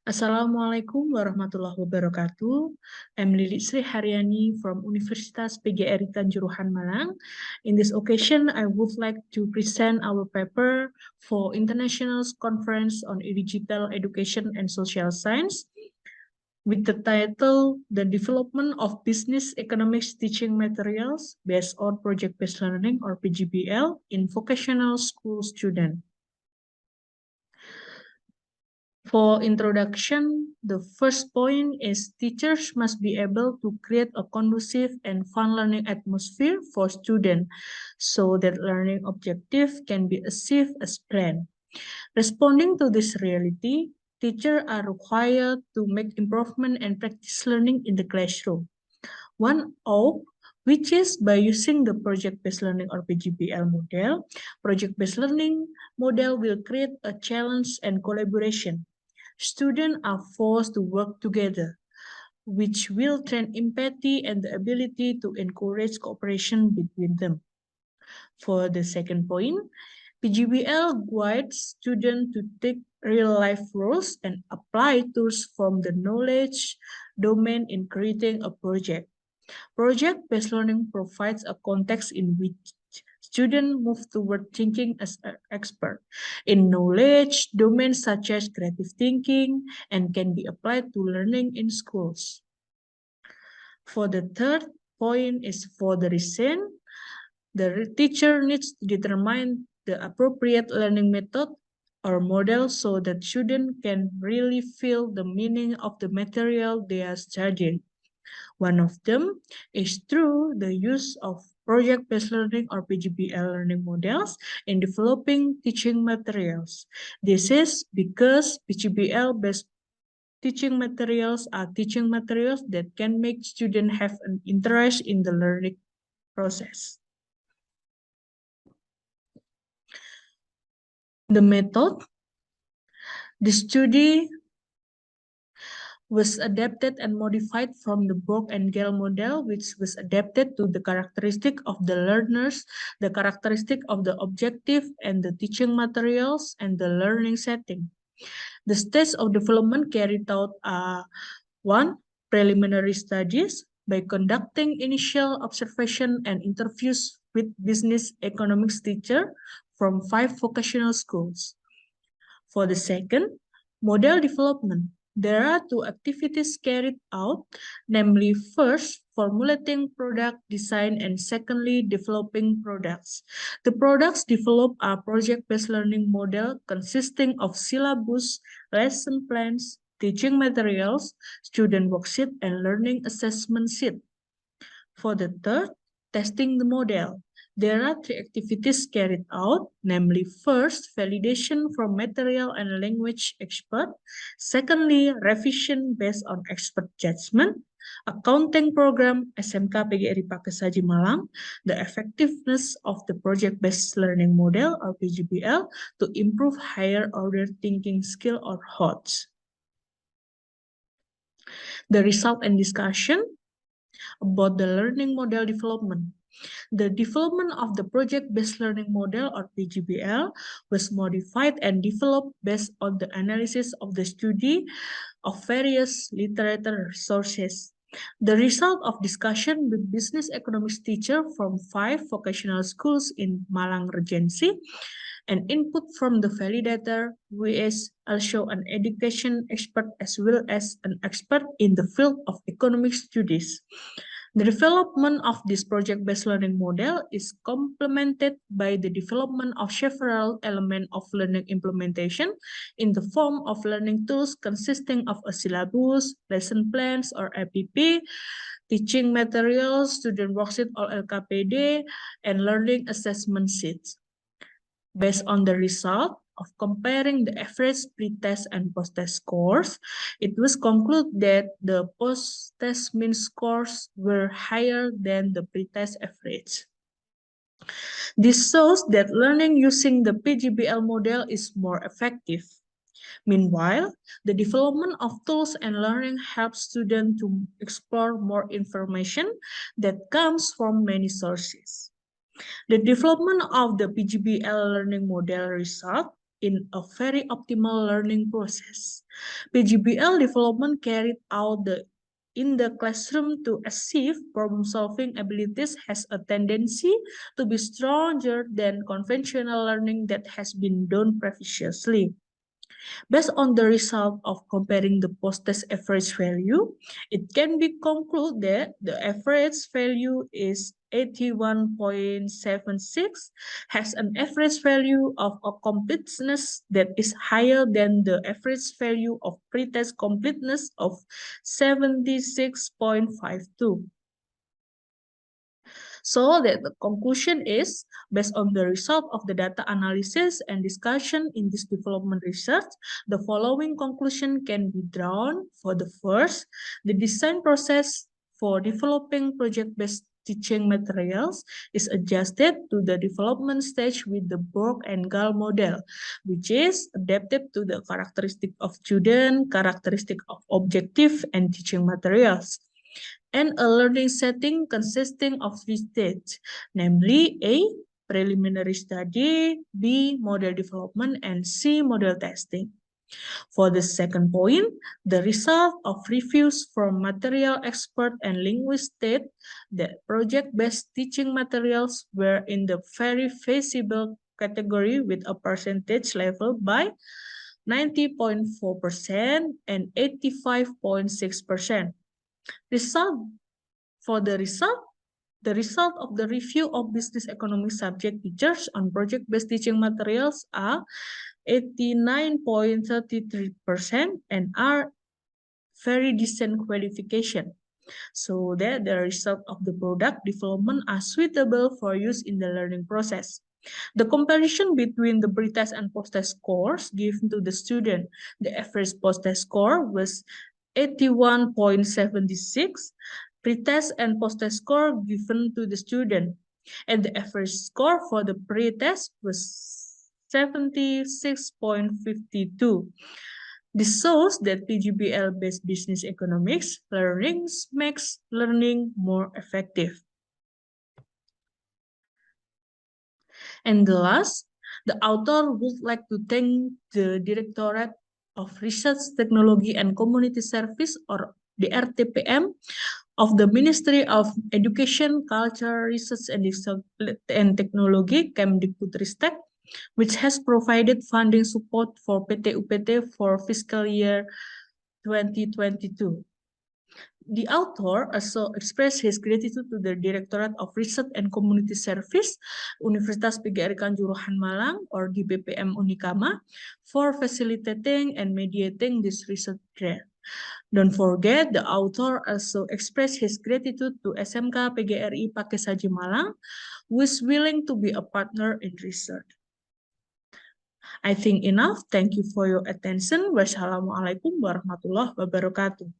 Assalamualaikum warahmatullahi wabarakatuh. I'm Lilik Hariani from Universitas PGRI Kanjuruhan Malang. In this occasion, I would like to present our paper for International Conference on Digital Education and Social Science with the title The Development of Business Economics Teaching Materials Based on Project-Based Learning or PjBL in Vocational School Students. For introduction, the first point is teachers must be able to create a conducive and fun learning atmosphere for students so that learning objectives can be achieved as planned. Responding to this reality, teachers are required to make improvement and practice learning in the classroom. One of which is by using the project-based learning or PjBL model. Project-based learning model will create a challenge and collaboration. Students are forced to work together, which will train empathy and the ability to encourage cooperation between them. For the second point, PjBL guides students to take real-life roles and apply tools from the knowledge domain in creating a project. Project-based learning provides a context in which students move toward thinking as an expert in knowledge domains such as creative thinking and can be applied to learning in schools. For the third point is for the reason, the teacher needs to determine the appropriate learning method or model so that students can really feel the meaning of the material they are studying. One of them is through the use of project-based learning or PjBL learning models in developing teaching materials. This is because PjBL-based teaching materials are teaching materials that can make students have an interest in the learning process. The method, the study was adapted and modified from the Borg and Gale model, which was adapted to the characteristic of the learners, the characteristic of the objective and the teaching materials and the learning setting. The stage of development carried out are 1. Preliminary studies by conducting initial observation and interviews with business economics teacher from 5 vocational schools. For the second, model development. There are 2 activities carried out, namely first, formulating product design and secondly, developing products. The products developed are project-based learning model consisting of syllabus, lesson plans, teaching materials, student worksheet, and learning assessment sheet. For the third, testing the model. There are 3 activities carried out, namely first, validation from material and language expert. Secondly, revision based on expert judgment. Accounting program SMK PGRI Pakesaji Malang, the effectiveness of the project-based learning model or PjBL to improve higher order thinking skill or HOTS. The result and discussion about the learning model development. The development of the project-based learning model or PjBL was modified and developed based on the analysis of the study of various literature sources. The result of discussion with business economics teacher from 5 vocational schools in Malang Regency and input from the validator who is also an education expert as well as an expert in the field of economic studies. The development of this project-based learning model is complemented by the development of several elements of learning implementation in the form of learning tools consisting of a syllabus, lesson plans or APP, teaching materials, student worksheet or LKPD, and learning assessment sheets. Based on the result of comparing the average pre-test and post-test scores, it was concluded that the post-test mean scores were higher than the pre-test average. This shows that learning using the PjBL model is more effective. Meanwhile, the development of tools and learning helps students to explore more information that comes from many sources. The development of the PjBL learning model result in a very optimal learning process. PjBL development carried out in the classroom to achieve problem-solving abilities has a tendency to be stronger than conventional learning that has been done previously. Based on the result of comparing the post-test average value, it can be concluded that the average value is 81.76, has an average value of a completeness that is higher than the average value of pretest completeness of 76.52. So that the conclusion is, based on the result of the data analysis and discussion in this development research, the following conclusion can be drawn. For the first, the design process for developing project-based teaching materials is adjusted to the development stage with the Borg and Gall model, which is adapted to the characteristic of student, characteristic of objective and teaching materials, and a learning setting consisting of three stages, namely A, preliminary study, B, model development, and C, model testing. For the second point, the result of reviews from material expert and linguists state that project-based teaching materials were in the very feasible category with a percentage level by 90.4% and 85.6%. The result of the review of business economy subject teachers on project-based teaching materials are 89.33% and are very decent qualification. So that the result of the product development are suitable for use in the learning process. The comparison between the pre-test and post-test scores given to the student, the average post-test score was 81.76, pre-test and post-test score given to the student, and the average score for the pre-test was 76.52. This shows that PjBL-based business economics learning makes learning more effective. And the last, the author would like to thank the Directorate of Research, Technology, and Community Service, or DRTPM, of the Ministry of Education, Culture, Research, and Technology, Kemdikbudristek, which has provided funding support for PT-UPT for fiscal year 2022. The author also expressed his gratitude to the Directorate of Research and Community Service, Universitas PGRI Kanjuruhan Malang, or DBPM Unikama, for facilitating and mediating this research grant. Don't forget, the author also expressed his gratitude to SMK PGRI Pakesaji Malang, who is willing to be a partner in research. I think enough. Thank you for your attention. Wassalamualaikum warahmatullahi wabarakatuh.